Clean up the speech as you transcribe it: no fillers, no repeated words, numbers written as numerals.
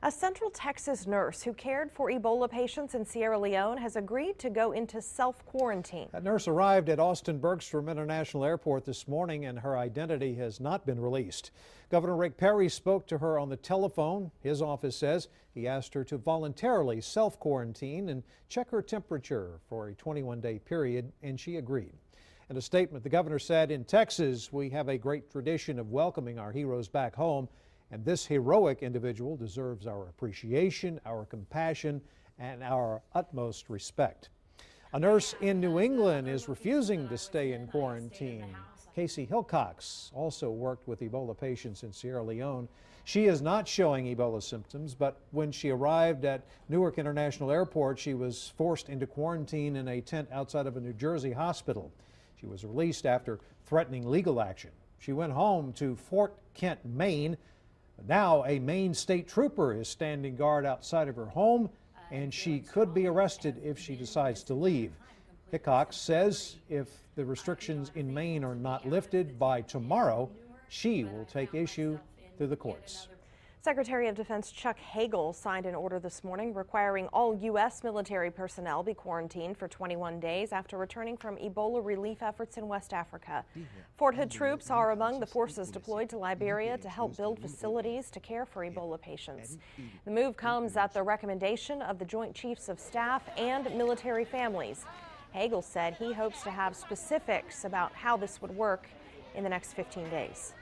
A Central Texas nurse who cared for Ebola patients in Sierra Leone has agreed to go into self-quarantine. That nurse arrived at Austin Bergstrom International Airport this morning, and her identity has not been released. Governor Rick Perry spoke to her on the telephone. His office says he asked her to voluntarily self-quarantine and check her temperature for a 21-day period, and she agreed. In a statement, the governor said, "In Texas, we have a great tradition of welcoming our heroes back home, and this heroic individual deserves our appreciation, our compassion, and our utmost respect." A nurse in New England is refusing to stay in quarantine. Casey Hillcox also worked with Ebola patients in Sierra Leone. She is not showing Ebola symptoms, but when she arrived at Newark International Airport, she was forced into quarantine in a tent outside of a New Jersey hospital. She was released after threatening legal action. She went home to Fort Kent, Maine. Now a Maine state trooper is standing guard outside of her home, and she could be arrested if she decides to leave. Hickox says if the restrictions in Maine are not lifted by tomorrow, she will take issue through the courts. Secretary of Defense Chuck Hagel signed an order this morning requiring all U.S. military personnel be quarantined for 21 days after returning from Ebola relief efforts in West Africa. Fort Hood troops are among the forces deployed to Liberia to help build facilities to care for Ebola patients. The move comes at the recommendation of the Joint Chiefs of Staff and military families. Hagel said he hopes to have specifics about how this would work in the next 15 days.